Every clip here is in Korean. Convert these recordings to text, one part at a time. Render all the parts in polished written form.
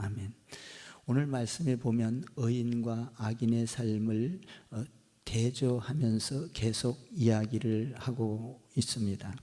아멘. 오늘 말씀에 보면 의인과 악인의 삶을 대조하면서 계속 이야기를 하고 있습니다.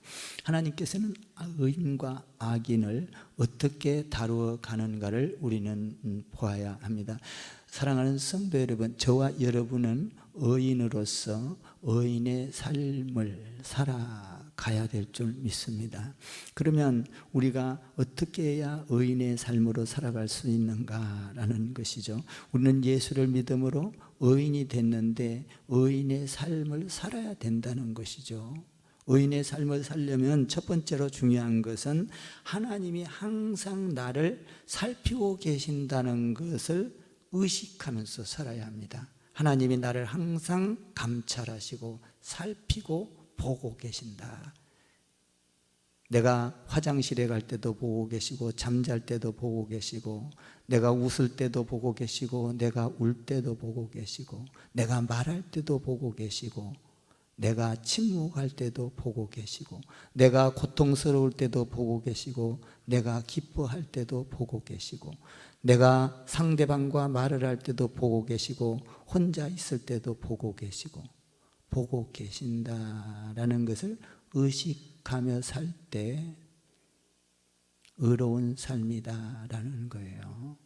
하나님께서는 의인과 악인을 어떻게 다루어 가는가를 우리는 보아야 합니다. 사랑하는 성도 여러분, 저와 여러분은 의인으로서 의인의 삶을 살아가야 될 줄 믿습니다. 그러면 우리가 어떻게 해야 의인의 삶으로 살아갈 수 있는가라는 것이죠. 우리는 예수를 믿음으로 의인이 됐는데 의인의 삶을 살아야 된다는 것이죠. 의인의 삶을 살려면 첫 번째로 중요한 것은 하나님이 항상 나를 살피고 계신다는 것을 의식하면서 살아야 합니다. 하나님이 나를 항상 감찰하시고 살피고 보고 계신다. 내가 화장실에 갈 때도 보고 계시고, 잠잘 때도 보고 계시고, 내가 웃을 때도 보고 계시고, 내가 울 때도 보고 계시고, 내가 말할 때도 보고 계시고, 내가 침묵할 때도 보고 계시고, 내가 고통스러울 때도 보고 계시고, 내가 기뻐할 때도 보고 계시고, 내가 상대방과 말을 할 때도 보고 계시고, 혼자 있을 때도 보고 계시고, 보고 계신다라는 것을 의식하며 살 때 의로운 삶이다라는 거예요.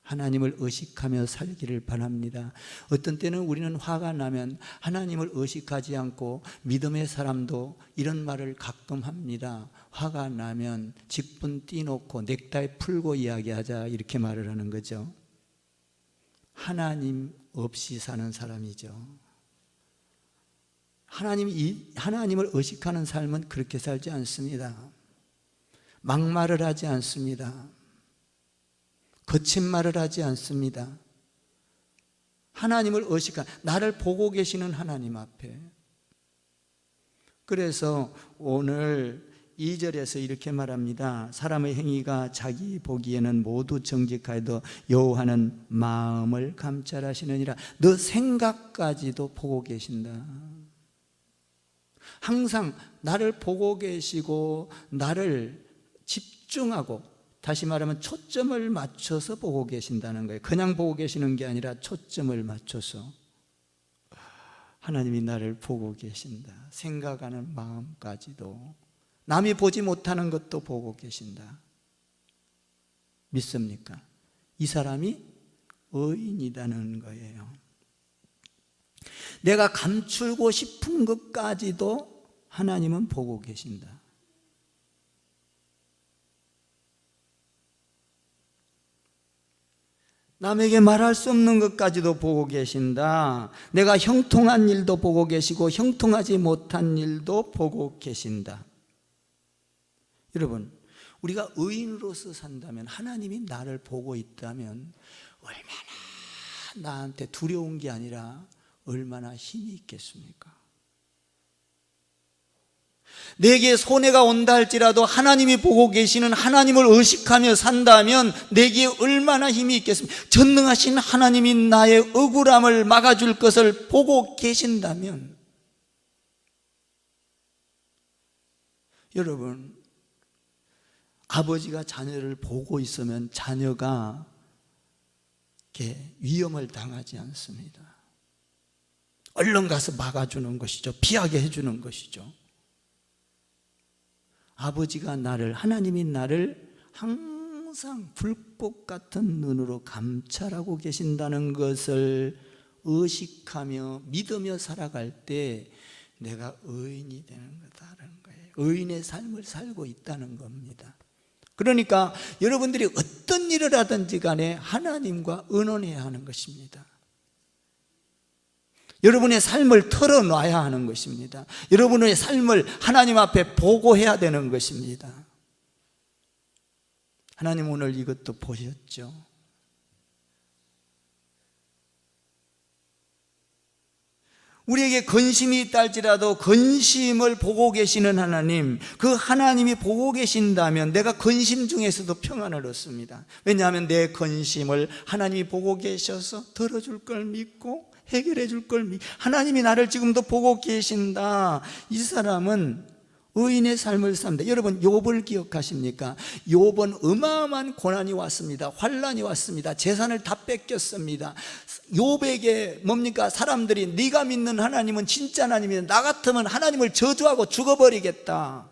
하나님을 의식하며 살기를 바랍니다. 어떤 때는 우리는 화가 나면 하나님을 의식하지 않고, 믿음의 사람도 이런 말을 가끔 합니다. 화가 나면 직분 띄놓고 넥타이 풀고 이야기하자, 이렇게 말을 하는 거죠. 하나님 없이 사는 사람이죠. 하나님을 의식하는 삶은 그렇게 살지 않습니다. 막말을 하지 않습니다. 거친 말을 하지 않습니다. 하나님을 의식하는, 나를 보고 계시는 하나님 앞에. 그래서 오늘 2절에서 이렇게 말합니다. 사람의 행위가 자기 보기에는 모두 정직하여도 여호와는 마음을 감찰하시느니라. 너 생각까지도 보고 계신다. 항상 나를 보고 계시고 나를 집중하고, 다시 말하면 초점을 맞춰서 보고 계신다는 거예요. 그냥 보고 계시는 게 아니라 초점을 맞춰서 하나님이 나를 보고 계신다. 생각하는 마음까지도, 남이 보지 못하는 것도 보고 계신다. 믿습니까? 이 사람이 의인이라는 거예요. 내가 감추고 싶은 것까지도 하나님은 보고 계신다. 남에게 말할 수 없는 것까지도 보고 계신다. 내가 형통한 일도 보고 계시고 형통하지 못한 일도 보고 계신다. 여러분, 우리가 의인으로서 산다면, 하나님이 나를 보고 있다면 얼마나 나한테 두려운 게 아니라 얼마나 힘이 있겠습니까? 내게 손해가 온다 할지라도 하나님이 보고 계시는 하나님을 의식하며 산다면 내게 얼마나 힘이 있겠습니까? 전능하신 하나님이 나의 억울함을 막아줄 것을 보고 계신다면, 여러분, 아버지가 자녀를 보고 있으면 자녀가 이렇게 위험을 당하지 않습니다. 얼른 가서 막아주는 것이죠. 피하게 해주는 것이죠. 아버지가 나를, 하나님이 나를 항상 불꽃 같은 눈으로 감찰하고 계신다는 것을 의식하며 믿으며 살아갈 때 내가 의인이 되는 거다라는 거예요. 의인의 삶을 살고 있다는 겁니다. 그러니까 여러분들이 어떤 일을 하든지 간에 하나님과 의논해야 하는 것입니다. 여러분의 삶을 털어놔야 하는 것입니다. 여러분의 삶을 하나님 앞에 보고해야 되는 것입니다. 하나님 오늘 이것도 보셨죠? 우리에게 근심이 있다 할지라도 근심을 보고 계시는 하나님, 그 하나님이 보고 계신다면 내가 근심 중에서도 평안을 얻습니다. 왜냐하면 내 근심을 하나님이 보고 계셔서 들어줄 걸 믿고 해결해 줄 걸 하나님이 나를 지금도 보고 계신다. 이 사람은 의인의 삶을 삽니다. 여러분 욥을 기억하십니까? 욥은 어마어마한 고난이 왔습니다. 환난이 왔습니다. 재산을 다 뺏겼습니다. 욥에게 뭡니까? 사람들이 네가 믿는 하나님은 진짜 하나님이다. 나 같으면 하나님을 저주하고 죽어버리겠다.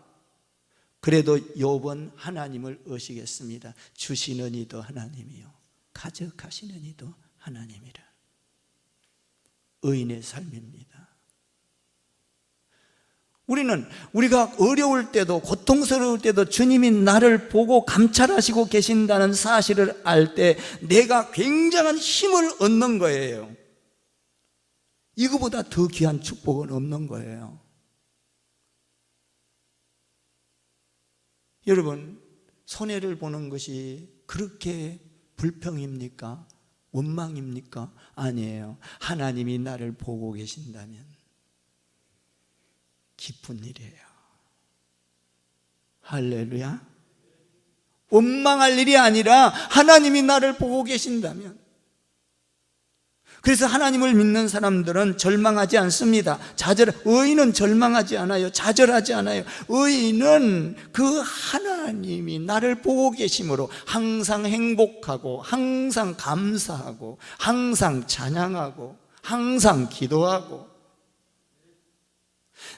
그래도 욥은 하나님을 의식했습니다. 주시는 이도 하나님이요 가져가시는 이도 하나님이라. 의인의 삶입니다. 우리가 어려울 때도 고통스러울 때도 주님이 나를 보고 감찰하시고 계신다는 사실을 알 때 내가 굉장한 힘을 얻는 거예요. 이거보다 더 귀한 축복은 없는 거예요. 여러분, 손해를 보는 것이 그렇게 불평입니까? 원망입니까? 아니에요. 하나님이 나를 보고 계신다면 기쁜 일이에요. 할렐루야. 원망할 일이 아니라 하나님이 나를 보고 계신다면. 그래서 하나님을 믿는 사람들은 절망하지 않습니다. 의인은 절망하지 않아요. 좌절하지 않아요. 의인은 그 하나님이 나를 보고 계심으로 항상 행복하고 항상 감사하고 항상 찬양하고 항상 기도하고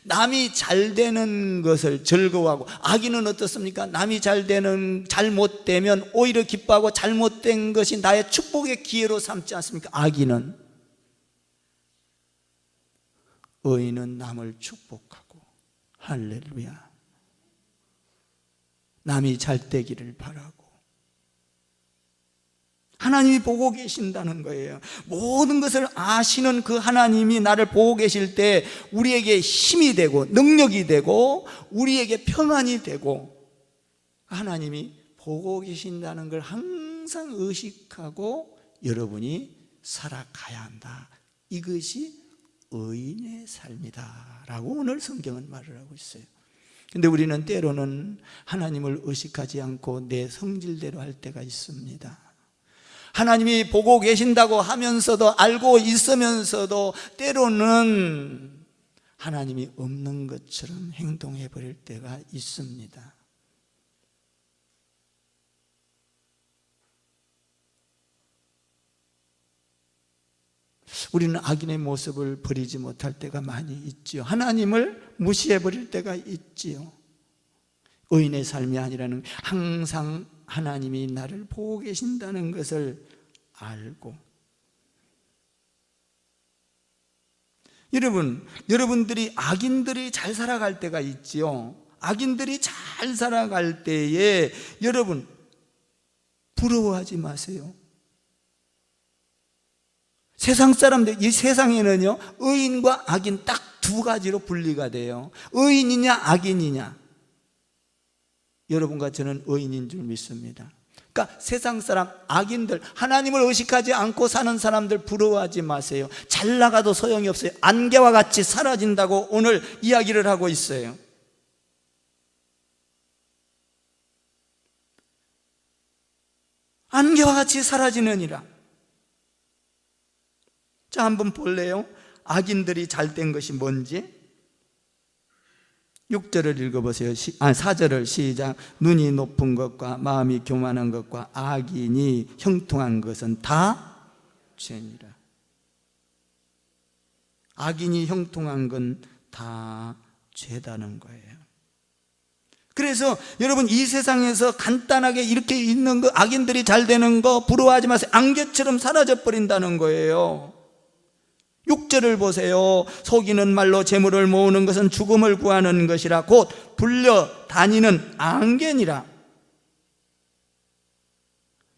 남이 잘 되는 것을 즐거워하고. 악인은 어떻습니까? 남이 잘못되면 오히려 기뻐하고 잘못된 것이 나의 축복의 기회로 삼지 않습니까? 악인은. 의인은 남을 축복하고. 할렐루야. 남이 잘 되기를 바라고. 하나님이 보고 계신다는 거예요. 모든 것을 아시는 그 하나님이 나를 보고 계실 때 우리에게 힘이 되고 능력이 되고 우리에게 평안이 되고, 하나님이 보고 계신다는 걸 항상 의식하고 여러분이 살아가야 한다. 이것이 의인의 삶이다 라고 오늘 성경은 말을 하고 있어요. 근데 우리는 때로는 하나님을 의식하지 않고 내 성질대로 할 때가 있습니다. 하나님이 보고 계신다고 하면서도, 알고 있으면서도 때로는 하나님이 없는 것처럼 행동해 버릴 때가 있습니다. 우리는 악인의 모습을 버리지 못할 때가 많이 있지요. 하나님을 무시해 버릴 때가 있지요. 의인의 삶이 아니라는, 항상 하나님이 나를 보고 계신다는 것을 알고. 여러분들이 악인들이 잘 살아갈 때가 있지요. 악인들이 잘 살아갈 때에 여러분 부러워하지 마세요. 세상 사람들, 이 세상에는요 의인과 악인 딱 두 가지로 분리가 돼요. 의인이냐 악인이냐. 여러분과 저는 의인인 줄 믿습니다. 그러니까 세상 사람, 악인들, 하나님을 의식하지 않고 사는 사람들 부러워하지 마세요. 잘 나가도 소용이 없어요. 안개와 같이 사라진다고 오늘 이야기를 하고 있어요. 안개와 같이 사라지느니라. 자, 한번 볼래요? 악인들이 잘된 것이 뭔지. 6절을 읽어보세요. 4절을 시작. 눈이 높은 것과 마음이 교만한 것과 악인이 형통한 것은 다 죄니라. 악인이 형통한 건 다 죄다는 거예요. 그래서 여러분, 이 세상에서 간단하게 이렇게 있는 거, 악인들이 잘 되는 거 부러워하지 마세요. 안개처럼 사라져 버린다는 거예요. 6절을 보세요. 속이는 말로 재물을 모으는 것은 죽음을 구하는 것이라 곧 불려 다니는 안개니라.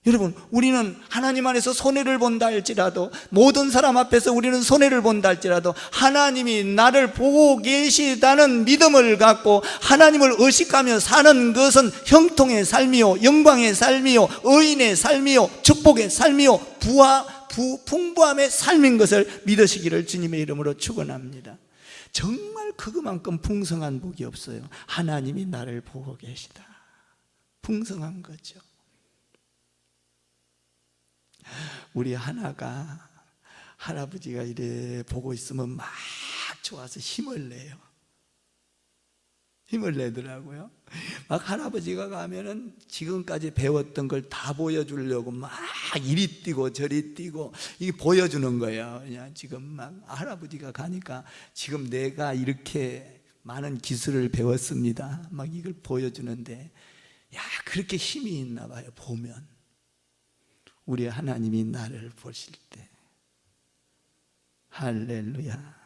여러분, 우리는 하나님 안에서 손해를 본다 할지라도, 모든 사람 앞에서 우리는 손해를 본다 할지라도 하나님이 나를 보고 계시다는 믿음을 갖고 하나님을 의식하며 사는 것은 형통의 삶이요, 영광의 삶이요, 의인의 삶이요, 축복의 삶이요, 풍부함의 삶인 것을 믿으시기를 주님의 이름으로 축원합니다. 정말 그것만큼 풍성한 복이 없어요. 하나님이 나를 보고 계시다. 풍성한 거죠. 우리 하나가 할아버지가 이래 보고 있으면 막 좋아서 힘을 내요. 힘을 내더라고요. 막 할아버지가 가면은 지금까지 배웠던 걸 다 보여주려고 막 이리 뛰고 저리 뛰고 이게 보여주는 거예요. 그냥 지금 막 할아버지가 가니까 지금 내가 이렇게 많은 기술을 배웠습니다. 막 이걸 보여주는데, 야, 그렇게 힘이 있나 봐요. 보면 우리 하나님이 나를 보실 때, 할렐루야.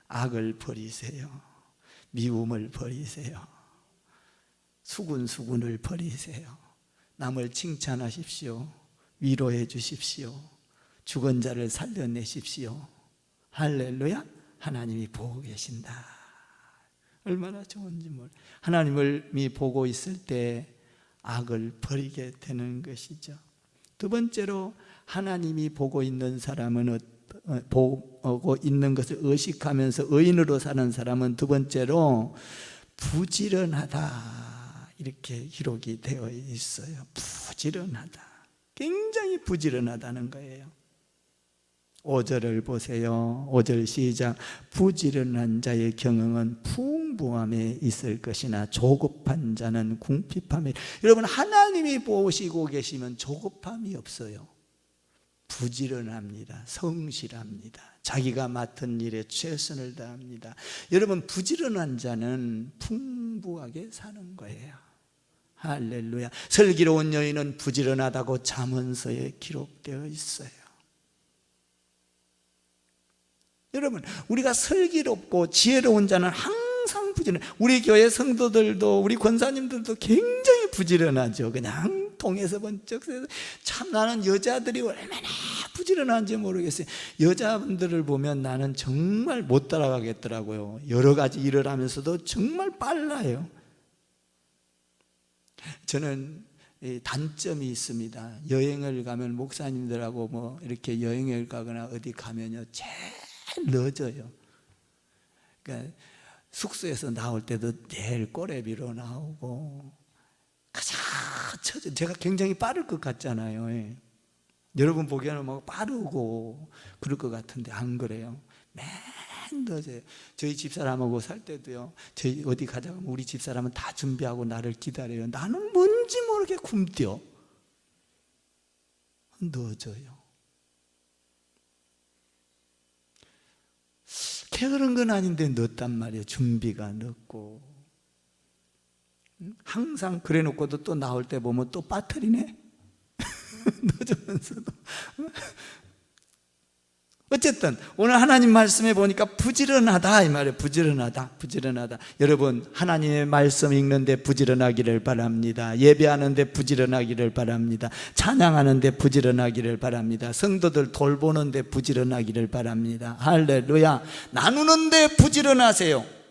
악을 버리세요. 미움을 버리세요. 수군수군을 버리세요. 남을 칭찬하십시오. 위로해 주십시오. 죽은 자를 살려내십시오. 할렐루야. 하나님이 보고 계신다. 얼마나 좋은지 몰라요. 하나님이 보고 있을 때 악을 버리게 되는 것이죠. 두 번째로, 하나님이 보고 있는 사람은 보고 있는 것을 의식하면서 의인으로 사는 사람은 두 번째로 부지런하다, 이렇게 기록이 되어 있어요. 부지런하다, 굉장히 부지런하다는 거예요. 5절을 보세요. 5절 시작. 부지런한 자의 경영은 풍부함에 있을 것이나 조급한 자는 궁핍함에. 여러분, 하나님이 보시고 계시면 조급함이 없어요. 부지런합니다. 성실합니다. 자기가 맡은 일에 최선을 다합니다. 여러분, 부지런한 자는 풍부하게 사는 거예요. 할렐루야. 슬기로운 여인은 부지런하다고 잠언서에 기록되어 있어요. 여러분, 우리가 슬기롭고 지혜로운 자는 항상 부지런해. 우리 교회 성도들도, 우리 권사님들도 굉장히 부지런하죠. 그냥 통해서 번쩍 서서. 참, 나는 여자들이 얼마나 부지런한지 모르겠어요. 여자분들을 보면 나는 정말 못 따라가겠더라고요. 여러 가지 일을 하면서도 정말 빨라요. 저는 단점이 있습니다. 여행을 가면 목사님들하고 뭐 이렇게 여행을 가거나 어디 가면요, 제일 늦어요. 그러니까 숙소에서 나올 때도 내일 꼬레비로 나오고, 가자 쳐져. 제가 굉장히 빠를 것 같잖아요. 예. 여러분 보기에는 막 빠르고 그럴 것 같은데 안 그래요. 맨 늦어요. 저희 집사람하고 살 때도요, 저희 어디 가자고 하면 우리 집사람은 다 준비하고 나를 기다려요. 나는 뭔지 모르게 굼뛰어. 늦어요. 게으른 건 아닌데 늦단 말이에요. 준비가 늦고. 항상 그래 놓고도 또 나올 때 보면 또 빠뜨리네. 늦으면서도. 어쨌든 오늘 하나님 말씀에 보니까 부지런하다 이 말이에요. 부지런하다. 여러분, 하나님의 말씀 읽는데 부지런하기를 바랍니다. 예배하는데 부지런하기를 바랍니다. 찬양하는데 부지런하기를 바랍니다. 성도들 돌보는데 부지런하기를 바랍니다. 할렐루야. 나누는데 부지런하세요.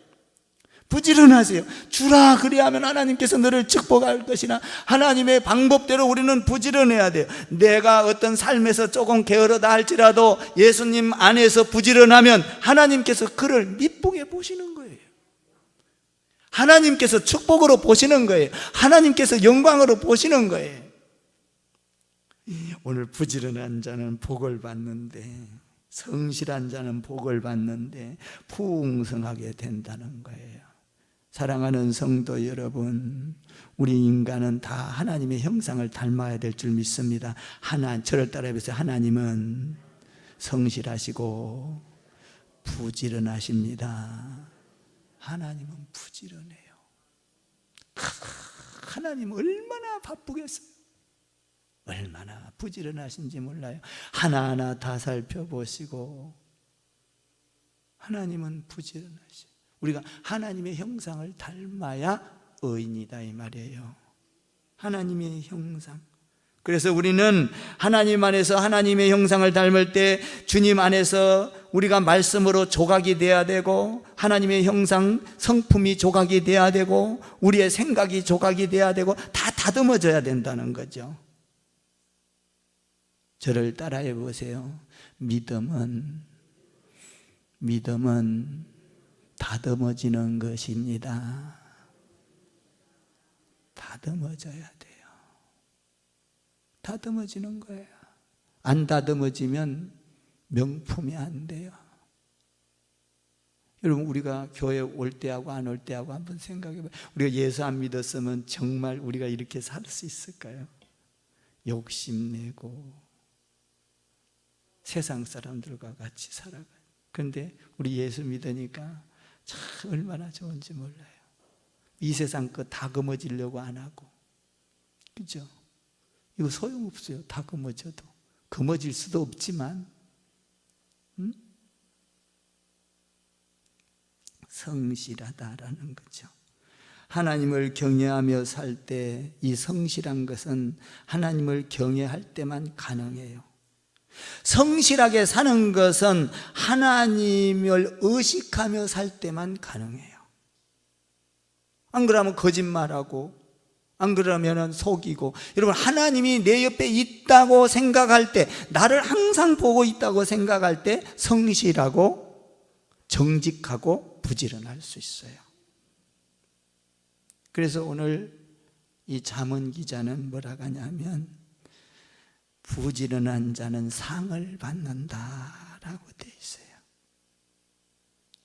주라, 그리하면 하나님께서 너를 축복할 것이나. 하나님의 방법대로 우리는 부지런해야 돼요. 내가 어떤 삶에서 조금 게으르다 할지라도 예수님 안에서 부지런하면 하나님께서 그를 미쁘게 보시는 거예요. 하나님께서 축복으로 보시는 거예요. 하나님께서 영광으로 보시는 거예요. 오늘 부지런한 자는 복을 받는데, 성실한 자는 복을 받는데 풍성하게 된다는 거예요. 사랑하는 성도 여러분, 우리 인간은 다 하나님의 형상을 닮아야 될 줄 믿습니다. 저를 따라해보세요. 하나님은 성실하시고 부지런하십니다. 하나님은 부지런해요. 하나님 얼마나 바쁘겠어요. 얼마나 부지런하신지 몰라요. 하나하나 다 살펴보시고. 하나님은 부지런하시고, 우리가 하나님의 형상을 닮아야 의인이다 이 말이에요. 하나님의 형상. 그래서 우리는 하나님 안에서 하나님의 형상을 닮을 때 주님 안에서 우리가 말씀으로 조각이 돼야 되고, 하나님의 형상 성품이 조각이 돼야 되고, 우리의 생각이 조각이 돼야 되고, 다 다듬어져야 된다는 거죠. 저를 따라해 보세요. 믿음은 다듬어지는 것입니다. 다듬어져야 돼요. 다듬어지는 거예요. 안 다듬어지면 명품이 안 돼요. 여러분, 우리가 교회 올 때하고 안 올 때하고 한번 생각해 봐요. 우리가 예수 안 믿었으면 정말 우리가 이렇게 살 수 있을까요? 욕심내고 세상 사람들과 같이 살아가요. 그런데 우리 예수 믿으니까 참 얼마나 좋은지 몰라요. 이 세상 거 다 거머쥐려고 안 하고, 그죠? 이거 소용없어요. 다 거머쥐어도. 거머쥘 수도 없지만, 성실하다라는 거죠. 하나님을 경외하며 살 때 이 성실한 것은 하나님을 경외할 때만 가능해요. 성실하게 사는 것은 하나님을 의식하며 살 때만 가능해요. 안 그러면 거짓말하고, 안 그러면 속이고. 여러분, 하나님이 내 옆에 있다고 생각할 때, 나를 항상 보고 있다고 생각할 때 성실하고 정직하고 부지런할 수 있어요. 그래서 오늘 이 잠언 기자는 뭐라고 하냐면, 부지런한 자는 상을 받는다라고 되어 있어요.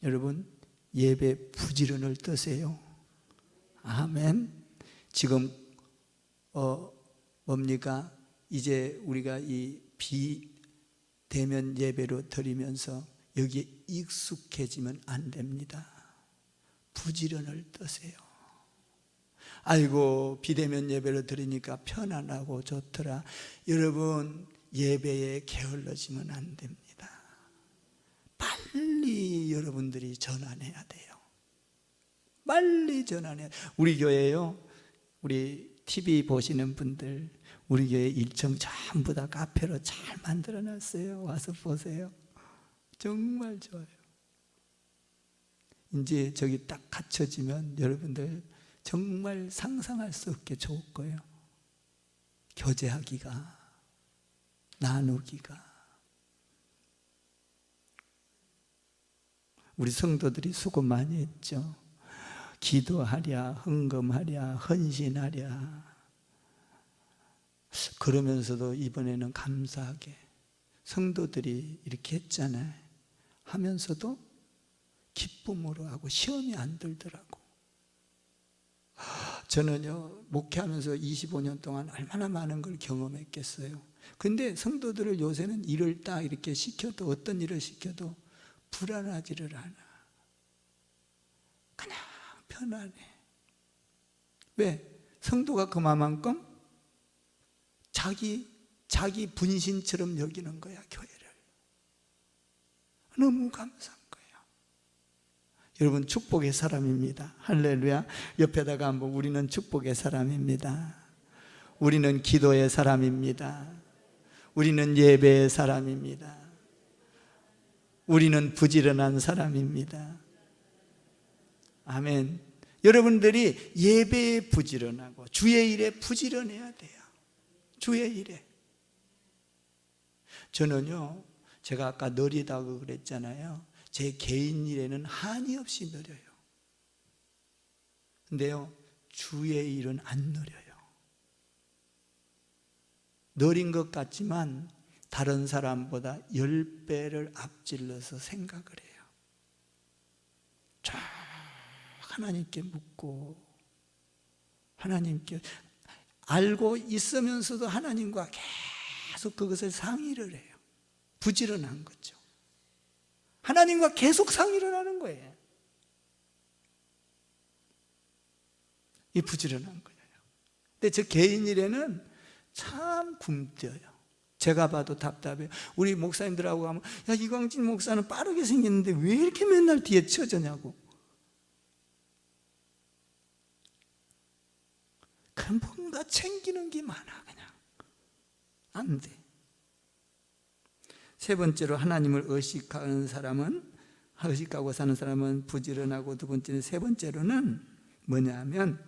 여러분, 예배 부지런을 뜨세요. 아멘. 지금 뭡니까? 이제 우리가 이 비대면 예배로 드리면서 여기에 익숙해지면 안 됩니다. 부지런을 뜨세요. 아이고, 비대면 예배로 드리니까 편안하고 좋더라. 여러분, 예배에 게을러지면 안 됩니다. 빨리 여러분들이 전환해야 돼요. 빨리 전환해야 돼요. 우리 교회요, 우리 TV 보시는 분들, 우리 교회 일정 전부 다 카페로 잘 만들어 놨어요. 와서 보세요. 정말 좋아요. 이제 저기 딱 갖춰지면 여러분들 정말 상상할 수 없게 좋을 거예요. 교제하기가, 나누기가. 우리 성도들이 수고 많이 했죠. 기도하랴, 헌금하랴, 헌신하랴. 그러면서도 이번에는 감사하게 성도들이 이렇게 했잖아요. 하면서도 기쁨으로 하고 시험이 안 들더라고. 저는요, 목회하면서 25년 동안 얼마나 많은 걸 경험했겠어요. 근데 성도들을 요새는 일을 딱 이렇게 시켜도, 어떤 일을 시켜도 불안하지를 않아. 그냥 편안해. 왜? 성도가 그만큼 자기 분신처럼 여기는 거야, 교회를. 너무 감사한 거예요. 여러분, 축복의 사람입니다. 할렐루야. 옆에다가 한번, 우리는 축복의 사람입니다. 우리는 기도의 사람입니다. 우리는 예배의 사람입니다. 우리는 부지런한 사람입니다. 아멘. 여러분들이 예배에 부지런하고 주의 일에 부지런해야 돼요. 주의 일에. 저는요, 제가 아까 느리다고 그랬잖아요. 제 개인 일에는 한이 없이 느려요. 근데요, 주의 일은 안 느려요. 느린 것 같지만 다른 사람보다 10배를 앞질러서 생각을 해요. 쫙 하나님께 묻고, 하나님께 알고 있으면서도 하나님과 계속 그것을 상의를 해요. 부지런한 거죠. 하나님과 계속 상의를 하는 거예요. 이 부지런한 거예요. 근데 저 개인 일에는 참 굼떠요. 제가 봐도 답답해요. 우리 목사님들하고 가면, 야, 이광진 목사는 빠르게 생겼는데 왜 이렇게 맨날 뒤에 쳐져냐고. 그럼 뭔가 챙기는 게 많아. 그냥 안 돼. 세 번째로, 하나님을 의식하는 사람은, 의식하고 사는 사람은 부지런하고, 두 번째는, 세 번째로는 뭐냐면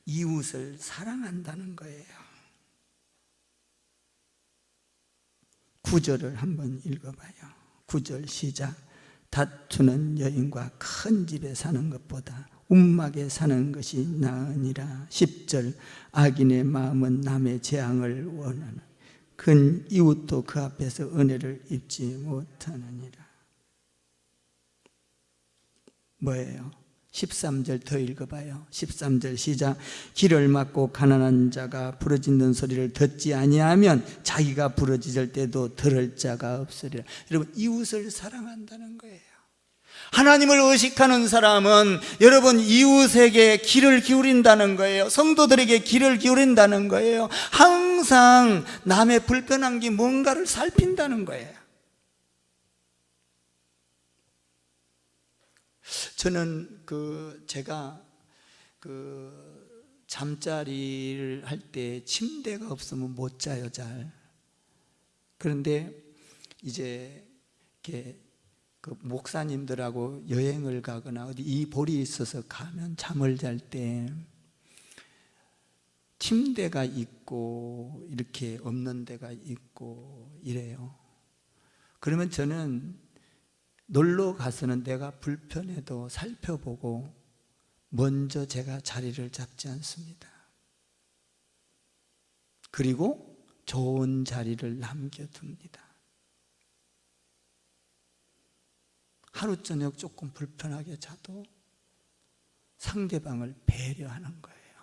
이웃을 사랑한다는 거예요. 9절을 한번 읽어봐요. 9절 시작. 다투는 여인과 큰 집에 사는 것보다 움막에 사는 것이 나으니라. 10절. 악인의 마음은 남의 재앙을 원하는, 그 이웃도 그 앞에서 은혜를 입지 못하느니라. 뭐예요? 13절 더 읽어봐요. 13절 시작. 길을 막고 가난한 자가 부르짖는 소리를 듣지 아니하면 자기가 부르짖을 때도 들을 자가 없으리라. 여러분, 이웃을 사랑한다는 거예요. 하나님을 의식하는 사람은 여러분 이웃에게 귀를 기울인다는 거예요. 성도들에게 귀를 기울인다는 거예요. 항상 남의 불편한 게 뭔가를 살핀다는 거예요. 저는 제가 잠자리를 할 때 침대가 없으면 못 자요, 잘. 그런데 이제 이렇게 목사님들하고 여행을 가거나 어디 이 볼이 있어서 가면 잠을 잘 때 침대가 있고 이렇게 없는 데가 있고 이래요. 그러면 저는 놀러 가서는 내가 불편해도 살펴보고 먼저 제가 자리를 잡지 않습니다. 그리고 좋은 자리를 남겨둡니다. 하루 저녁 조금 불편하게 자도 상대방을 배려하는 거예요.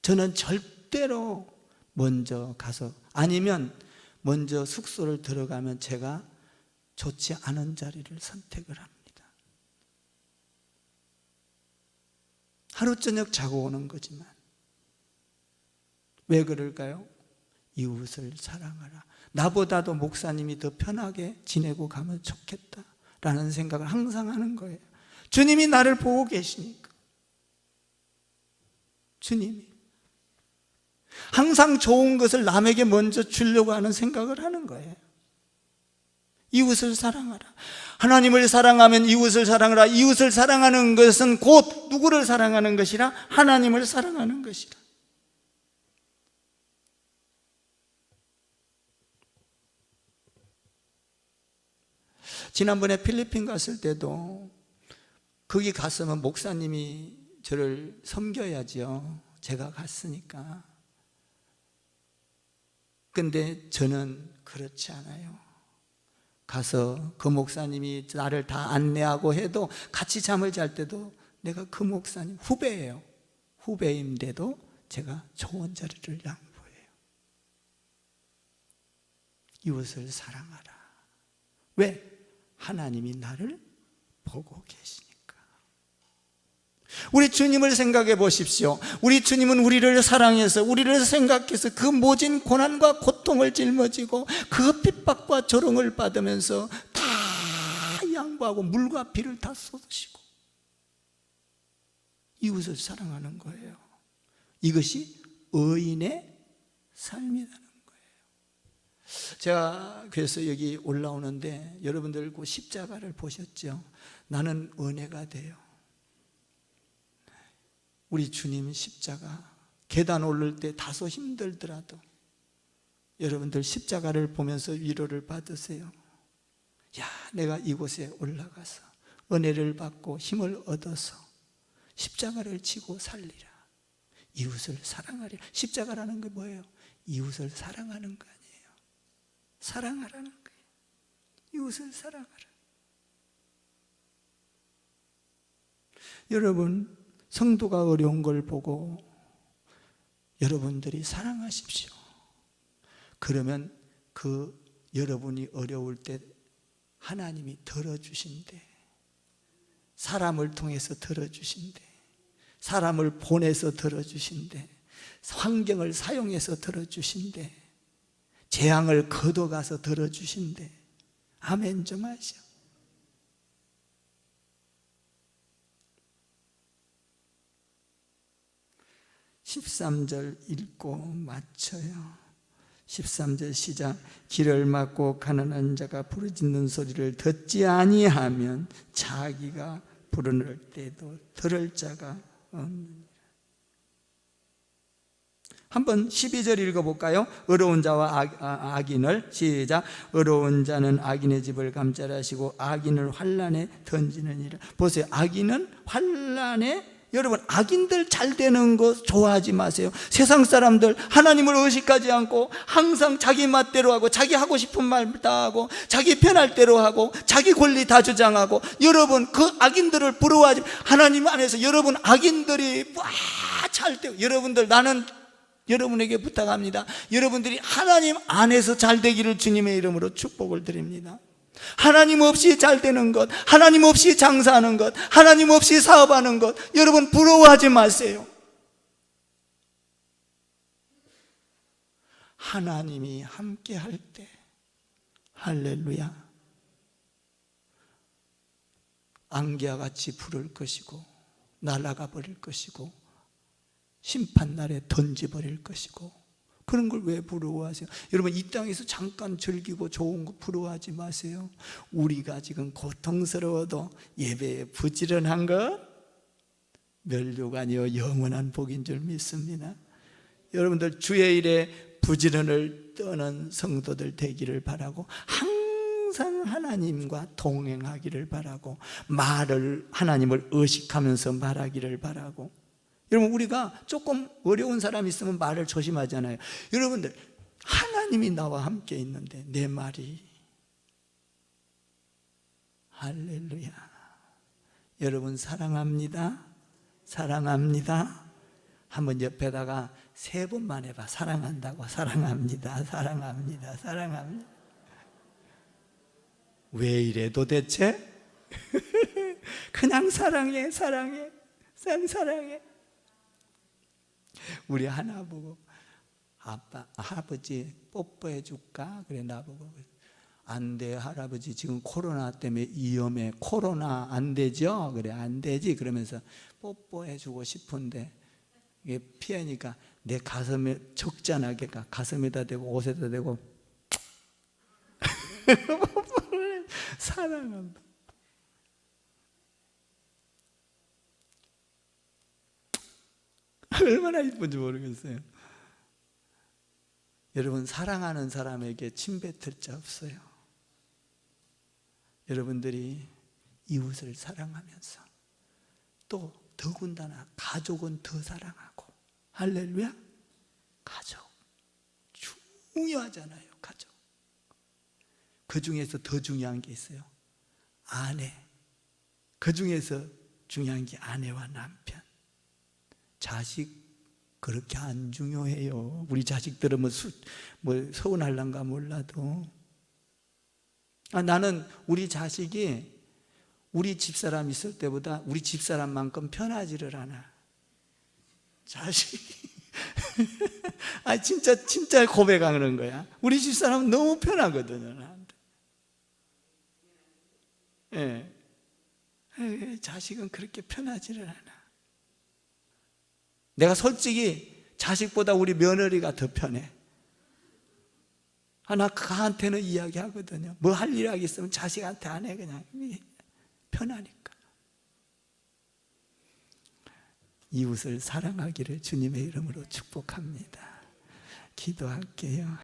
저는 절대로 먼저 가서, 아니면 먼저 숙소를 들어가면 제가 좋지 않은 자리를 선택을 합니다. 하루 저녁 자고 오는 거지만. 왜 그럴까요? 이웃을 사랑하라. 나보다도 목사님이 더 편하게 지내고 가면 좋겠다라는 생각을 항상 하는 거예요. 주님이 나를 보고 계시니까. 주님이 항상 좋은 것을 남에게 먼저 주려고 하는 생각을 하는 거예요. 이웃을 사랑하라. 하나님을 사랑하면 이웃을 사랑하라. 이웃을 사랑하는 것은 곧 누구를 사랑하는 것이라? 하나님을 사랑하는 것이라. 지난번에 필리핀 갔을 때도 거기 갔으면 목사님이 저를 섬겨야죠. 제가 갔으니까. 근데 저는 그렇지 않아요. 가서 그 목사님이 나를 다 안내하고 해도 같이 잠을 잘 때도 내가 그 목사님 후배예요. 후배인데도 제가 좋은 자리를 양보해요. 이웃을 사랑하라. 왜? 하나님이 나를 보고 계시니까. 우리 주님을 생각해 보십시오. 우리 주님은 우리를 사랑해서, 우리를 생각해서 그 모진 고난과 고통을 짊어지고 그 핍박과 조롱을 받으면서 다 양보하고 물과 피를 다 쏟으시고 이웃을 사랑하는 거예요. 이것이 의인의 삶이라는 거예요. 제가 그래서 여기 올라오는데 여러분들 그 십자가를 보셨죠? 나는 은혜가 돼요. 우리 주님 십자가 계단 오를 때 다소 힘들더라도 여러분들 십자가를 보면서 위로를 받으세요. 야, 내가 이곳에 올라가서 은혜를 받고 힘을 얻어서 십자가를 지고 살리라. 이웃을 사랑하리라. 십자가라는 게 뭐예요? 이웃을 사랑하는 거 아니에요. 사랑하라는 거예요. 이웃을 사랑하라. 여러분, 성도가 어려운 걸 보고 여러분들이 사랑하십시오. 그러면 그 여러분이 어려울 때 하나님이 들어주신대. 사람을 통해서 들어주신대. 사람을 보내서 들어주신대. 환경을 사용해서 들어주신대. 재앙을 걷어가서 들어주신대. 아멘 좀 하시오. (13절) 읽고 맞춰요. 13절 시작. 길을 막고 가난한 자가 부르짖는 소리를 듣지 아니하면 자기가 부르는 때도 들을 자가 없느니라. 한번 12절 읽어볼까요? 의로운 자와 악인을 시작. 의로운 자는 악인의 집을 감찰하시고 악인을 환난에 던지느니라. 보세요. 악인은 환난에 여러분, 악인들 잘 되는 거 좋아하지 마세요. 세상 사람들 하나님을 의식하지 않고 항상 자기 맛대로 하고 자기 하고 싶은 말 다 하고 자기 편할 대로 하고 자기 권리 다 주장하고, 여러분 그 악인들을 부러워하지. 하나님 안에서 여러분 악인들이 잘 되고, 여러분들, 나는 여러분에게 부탁합니다. 여러분들이 하나님 안에서 잘 되기를 주님의 이름으로 축복을 드립니다. 하나님 없이 잘 되는 것, 하나님 없이 장사하는 것, 하나님 없이 사업하는 것, 여러분 부러워하지 마세요. 하나님이 함께 할 때, 할렐루야, 안개와 같이 부를 것이고 날아가 버릴 것이고 심판날에 던져버릴 것이고, 그런 걸 왜 부러워하세요? 여러분, 이 땅에서 잠깐 즐기고 좋은 거 부러워하지 마세요. 우리가 지금 고통스러워도 예배에 부지런한 것 멸류가 아니요 영원한 복인 줄 믿습니다. 여러분들 주의 일에 부지런을 떠는 성도들 되기를 바라고, 항상 하나님과 동행하기를 바라고, 말을 하나님을 의식하면서 말하기를 바라고. 여러분, 우리가 조금 어려운 사람이 있으면 말을 조심하잖아요. 여러분들, 하나님이 나와 함께 있는데 내 말이, 할렐루야. 여러분 사랑합니다. 사랑합니다. 한번 옆에다가 3번만 해봐. 사랑한다고. 사랑합니다. 사랑합니다. 사랑합니다. 왜 이래 도대체? 그냥 사랑해. 사랑해. 사랑해. 우리 하나 보고, 아빠, 할아버지 뽀뽀해 줄까? 그래, 나보고. 안 돼, 할아버지 지금 코로나 때문에 위험해. 코로나 안 되죠? 그래, 안 되지. 그러면서 뽀뽀해 주고 싶은데 이게 피하니까 내 가슴에 적잖아. 그러니까 가슴에다 대고 옷에다 대고 사랑한다. 얼마나 이쁜지 모르겠어요. 여러분, 사랑하는 사람에게 침 뱉을 자 없어요. 여러분들이 이웃을 사랑하면서 또 더군다나 가족은 더 사랑하고, 할렐루야. 가족 중요하잖아요. 가족. 그 중에서 더 중요한 게 있어요. 아내. 그 중에서 중요한 게 아내와 남편. 자식 그렇게 안 중요해요. 우리 자식들은 뭐 서운할란가 몰라도. 나는 우리 자식이 우리 집사람 있을 때보다 우리 집사람만큼 편하지를 않아. 자식이 진짜 고백하는 거야. 우리 집사람은 너무 편하거든요, 나한테. 예. 자식은 그렇게 편하지를 않아. 내가 솔직히 자식보다 우리 며느리가 더 편해. 나 그한테는 이야기하거든요. 뭐 할 일이 있으면 자식한테 안 해. 그냥 편하니까. 이웃을 사랑하기를 주님의 이름으로 축복합니다. 기도할게요.